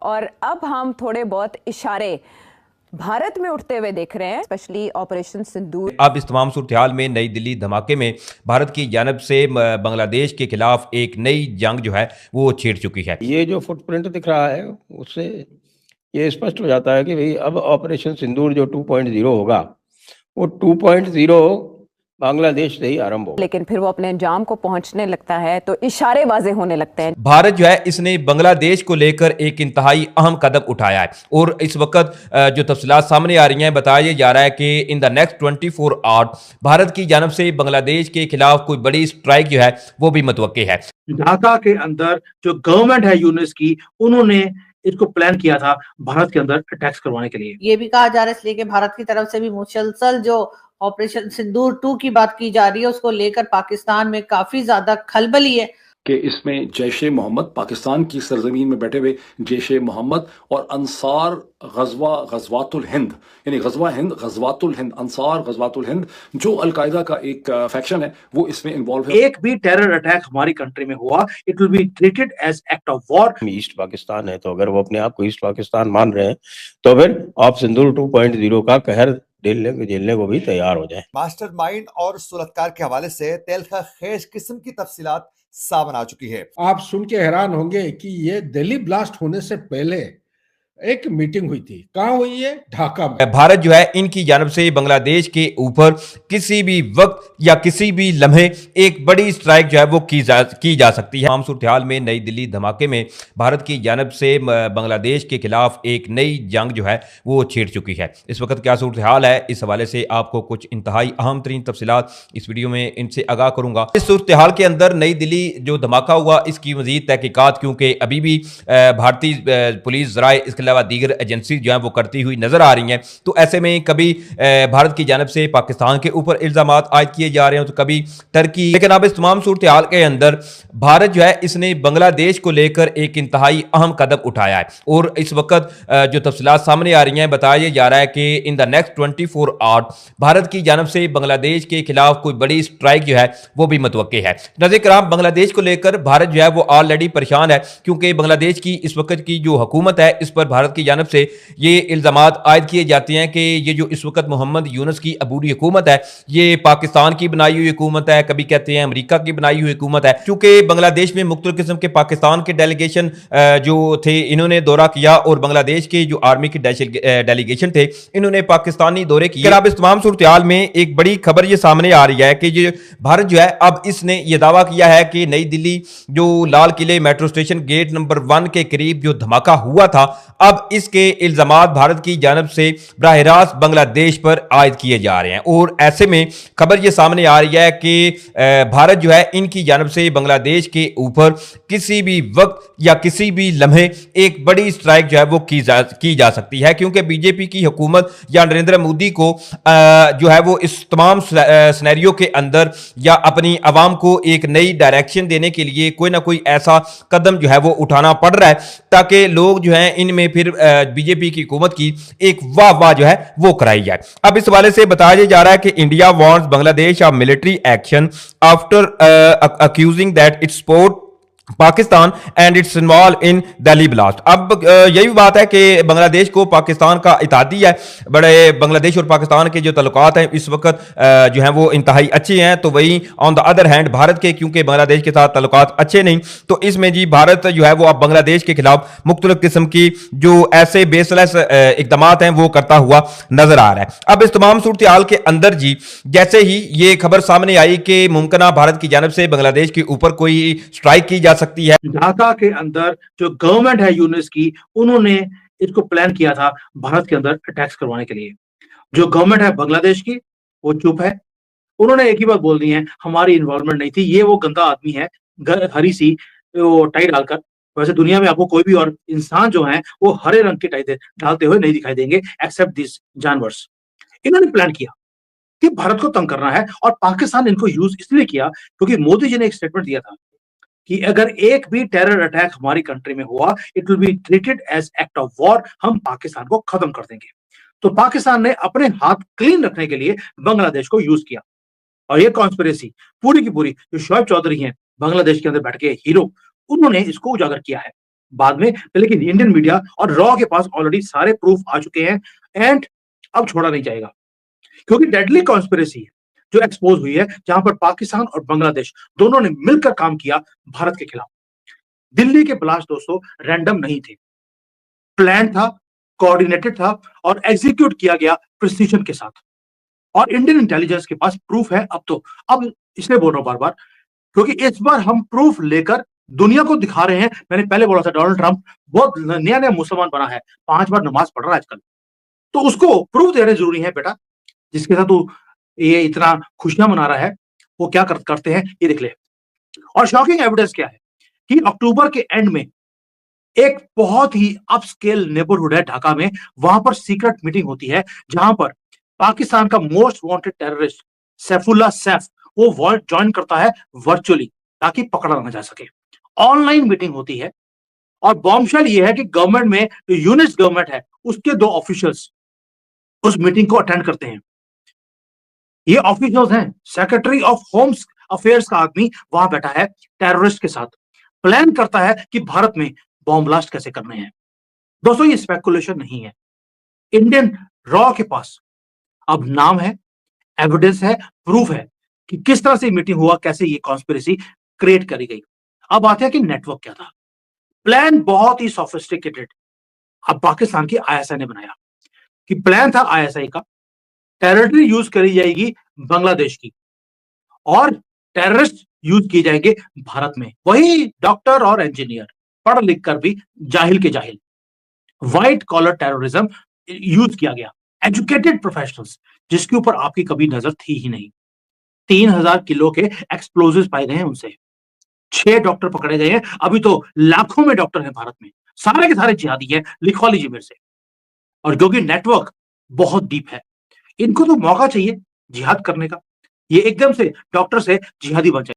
और अब हम थोड़े बहुत इशारे भारत में उठते हुए देख रहे हैं, स्पेशली ऑपरेशन सिंदूर। अब इस तमाम सूरत-ए-हाल में नई दिल्ली धमाके में भारत की जानिब से बांग्लादेश के खिलाफ एक नई जंग जो है वो छेड़ चुकी है। ये जो फुटप्रिंट दिख रहा है उससे ये स्पष्ट हो जाता है कि भाई अब ऑपरेशन सिंदूर जो 2.0 होगा वो 2.0 बांग्लादेश से ही आरंभ होगा। लेकिन फिर वो अपने अंजाम को पहुंचने लगता है तो इशारे वाजे होने लगते हैं। भारत जो है इसने बांग्लादेश को लेकर एक इंतहाई अहम कदम उठाया है और इस वक्त जो तफसीलात सामने आ रही हैं, बताया जा रहा है कि in the next 24 hours Bharat की जानब से बांग्लादेश के खिलाफ कोई बड़ी स्ट्राइक जो है वो भी मुतवक्के है। ढाका के अंदर जो गवर्नमेंट है यूनिस की, उन्होंने इसको प्लान किया था भारत के अंदर अटैक्स करवाने के लिए। ये भी कहा जा रहा है इसलिए कि भारत की तरफ से भी मुसलसल जो ऑपरेशन सिंदूर 2 की बात की जा रही है उसको लेकर पाकिस्तान में काफी ज्यादा खलबली है कि इसमें जैश-ए मोहम्मद, पाकिस्तान की सरजमीन में बैठे हुए जैश-ए मोहम्मद और अंसार गज़वातुल हिंद, यानी गज़वा हिंद, गज़वातुल हिंद, अंसार गज़वातुल हिंद, जो अलकायदा का एक फैक्शन है, वो इसमें इन्वॉल्व है। एक भी टेरर अटैक हमारी कंट्री में हुआ, it will be treated as act of war. East Pakistan है, तो अगर वो अपने आप को ईस्ट पाकिस्तान मान रहे हैं तो फिर आप सिंदूर 2.0 का कहर झेलने को भी तैयार हो जाए। मास्टरमाइंड और सुलहकार के हवाले से तेलखा खेज किस्म की तफसीलात सामने आ चुकी है। आप सुन के हैरान होंगे कि ये दिल्ली ब्लास्ट होने से पहले एक मीटिंग हुई थी। कहाँ हुई है? ढाका में। भारत जो है इनकी जानब से बांग्लादेश के ऊपर किसी भी वक्त या किसी भी लम्हे एक बड़ी स्ट्राइक जो है वो की जा सकती है। आम सूरत-ए-हाल में नई दिल्ली धमाके में भारत की जानब से बांग्लादेश के खिलाफ एक नई जंग जो है वो छेड़ चुकी है। इस वक्त क्या सूरत-ए-हाल है, इस हवाले से आपको कुछ इंतहाई अहम तरीन तफसीलात इस वीडियो में इनसे आगाह करूंगा। इस सूरत-ए-हाल के अंदर नई दिल्ली जो धमाका हुआ इसकी मजीद तहकीकात क्योंकि अभी भी भारतीय पुलिस ज़राए इसके अलावा दीगर एजेंसी जो है वो करती हुई नजर आ रही हैं, तो ऐसे में कभी भारत की जानब से पाकिस्तान के ऊपर इल्जामात आयद किए जा रहे हैं तो कभी टर्की। लेकिन अब इस तमाम सूरत हाल के अंदर भारत जो है इसने बांग्लादेश को लेकर एक इंतहाई अहम कदम उठाया है और इस वक्त जो तफसीलात सामने आ रही हैं, बताया जा रहा है कि in the next 24 hours Bharat की जानब से बांग्लादेश के खिलाफ कोई बड़ी स्ट्राइक जो है वो भी मुतवक्के है। नाज़रीन किराम, बांग्लादेश को लेकर भारत जो है वो ऑलरेडी परेशान है क्योंकि बांग्लादेश की इस वक्त की जो हुकूमत है इस पर भारत की जानब से ये इल्जामात आयद किए जाते हैं कि ये जो इस वक्त मोहम्मद यूनुस की अबूरी हुकूमत है ये पाकिस्तान की बनाई हुई हुकूमत है, कभी कहते हैं अमेरिका की बनाई हुई हुकूमत है। क्योंकि बांग्लादेश में मुख्तलिफ किस्म के पाकिस्तान के डेलीगेशन जो थे इन्होंने दौरा किया और बांग्लादेश के जो आर्मी के डेलीगेशन थे इन्होंने पाकिस्तानी दौरे किए। अब इस तमाम सूरत-ए-हाल में एक बड़ी खबर ये सामने आ रही है कि जो भारत जो है अब इसने ये दावा किया है कि नई दिल्ली जो लाल किले मेट्रो स्टेशन गेट नंबर 1 के करीब जो धमाका हुआ था अब इसके इल्जामात भारत की जानब से बराह रास्त बांग्लादेश पर आयद किए जा रहे हैं और ऐसे में खबर यह सामने आ रही है कि भारत जो है इनकी जानब से बांग्लादेश के ऊपर किसी भी वक्त या किसी भी लम्हे एक बड़ी स्ट्राइक जो है वो की जा सकती है क्योंकि बीजेपी की हुकूमत या नरेंद्र मोदी को जो है वो इस तमाम सिनेरियो के अंदर या अपनी आवाम को एक नई डायरेक्शन देने के लिए कोई ना कोई ऐसा कदम जो है वो उठाना पड़ रहा है ताकि लोग जो है इनमें फिर बीजेपी की हुकूमत की एक वाह जो है वो कराई जाए। अब इस हवाले से बताया जा रहा है कि India wants Bangladesh of military action after accusing that it's support Pakistan and it's involve in Delhi blast. अब यही बात है कि बांग्लादेश को पाकिस्तान का इत्तेहादी है, बड़े बांग्लादेश और पाकिस्तान के जो तल्लुकात हैं इस वक्त जो हैं वो इंतहाई अच्छे हैं, तो वही on the other hand Bharat के क्योंकि बांग्लादेश के साथ तल्लुकात अच्छे नहीं, तो इसमें जी भारत जो है वो अब बांग्लादेश के खिलाफ मुख्तलिफ किस्म की जो ऐसे बेसलेस इकदाम हैं वो करता हुआ नजर आ रहा है। अब इस तमाम सूरत हाल के अंदर जी जैसे ही ये खबर सामने आई कि मुमकिन भारत की जानब से बांग्लादेश के ऊपर कोई स्ट्राइक की सकती है, ढाका के अंदर जो गवर्नमेंट है यूनिस की, उन्होंने इसको प्लान किया था भारत के अंदर अटैक्स करवाने के लिए। जो गवर्नमेंट है बांग्लादेश की वो चुप है, उन्होंने एक ही बात बोल दी है हमारी इन्वॉल्वमेंट नहीं थी, ये वो गंदा आदमी है हरी सी वो टाई डालकर। वैसे दुनिया में आपको कोई भी और इंसान जो है वो हरे रंग की टाई डालते हुए नहीं दिखाई देंगे एक्सेप्ट दिस जानवर्स। इन्होंने प्लान किया कि भारत को तंग करना है और पाकिस्तान ने इनको यूज इसलिए किया क्योंकि मोदी जी ने एक स्टेटमेंट दिया था कि अगर एक भी टेरर अटैक हमारी कंट्री में हुआ it will be treated as act of war, हम पाकिस्तान को खत्म कर देंगे। तो पाकिस्तान ने अपने हाथ क्लीन रखने के लिए बांग्लादेश को यूज किया और ये कॉन्स्पिरेसी पूरी की पूरी जो शोएब चौधरी हैं बांग्लादेश के अंदर बैठ के हीरो, उन्होंने इसको उजागर किया है। बाद में, लेकिन इंडियन मीडिया और रॉ के पास ऑलरेडी सारे प्रूफ आ चुके हैं एंड अब छोड़ा नहीं जाएगा, क्योंकि डेडली कॉन्स्पिरेसी है जो एक्सपोज हुई है, जहां पर पाकिस्तान और बांग्लादेश दोनों ने मिलकर काम किया भारत के खिलाफ। दिल्ली के ब्लास्ट दोस्तों रैंडम नहीं थे, प्लान था, कोऑर्डिनेटेड था और एग्जीक्यूट किया गया प्रिसीजन के साथ। और इंडियन इंटेलिजेंस के पास प्रूफ है अब इसलिए बोल रहा हूं बार बार, क्योंकि इस बार हम प्रूफ लेकर दुनिया को दिखा रहे हैं। मैंने पहले बोला था डोनाल्ड ट्रंप बहुत नया नया मुसलमान बना है, 5 बार नमाज पढ़ रहा है आजकल, तो उसको प्रूफ देने जरूरी है बेटा। जिसके साथ वो ये इतना खुशियां मना रहा है, वो क्या करते हैं ये देख ले। और शॉकिंग एविडेंस क्या है कि अक्टूबर के एंड में एक बहुत ही अपस्केल नेबरहुड है ढाका में, वहां पर सीक्रेट मीटिंग होती है, जहां पर पाकिस्तान का most wanted terrorist Saifullah Saif वो ज्वाइन करता है वर्चुअली, ताकि पकड़ा ना जा सके। ऑनलाइन मीटिंग होती है और बॉम्बशेल ये है कि गवर्नमेंट में जो यूनिट गवर्नमेंट है उसके 2 ऑफिशियल्स उस मीटिंग को अटेंड करते हैं। ये ऑफिशियल्स हैं, सेक्रेटरी ऑफ होम अफेयर्स का आदमी वहां बैठा है टेररिस्ट के साथ, प्लान करता है कि भारत में बॉम्ब ब्लास्ट कैसे करने हैं। दोस्तों ये स्पेकुलेशन नहीं है, इंडियन रॉ के पास अब नाम है, एविडेंस है, प्रूफ है कि किस तरह से मीटिंग हुआ, कैसे ये कॉन्स्पिरेसी क्रिएट करी गई। अब आते हैं कि नेटवर्क क्या था। प्लान बहुत ही सोफिस्टिकेटेड अब पाकिस्तान की आईएसआई ने बनाया, कि प्लान था आईएसआई का, टेरिटरी यूज करी जाएगी बांग्लादेश की और टेररिस्ट यूज किए जाएंगे भारत में। वही डॉक्टर और इंजीनियर पढ़ लिख कर भी जाहिल के जाहिल, व्हाइट कॉलर टेररिज्म यूज किया गया, एजुकेटेड प्रोफेशनल्स जिसके ऊपर आपकी कभी नजर थी ही नहीं। 3000 किलो के एक्सप्लोजिव्स पाए गए हैं उनसे, 6 डॉक्टर पकड़े गए हैं, अभी तो लाखों में डॉक्टर हैं भारत में, सारे के सारे जिहादी हैं, लिखवा लीजिए मेरे से। और क्योंकि नेटवर्क बहुत डीप है, इनको तो मौका चाहिए जिहाद करने का, ये एकदम से डॉक्टर से जिहादी बन जाए।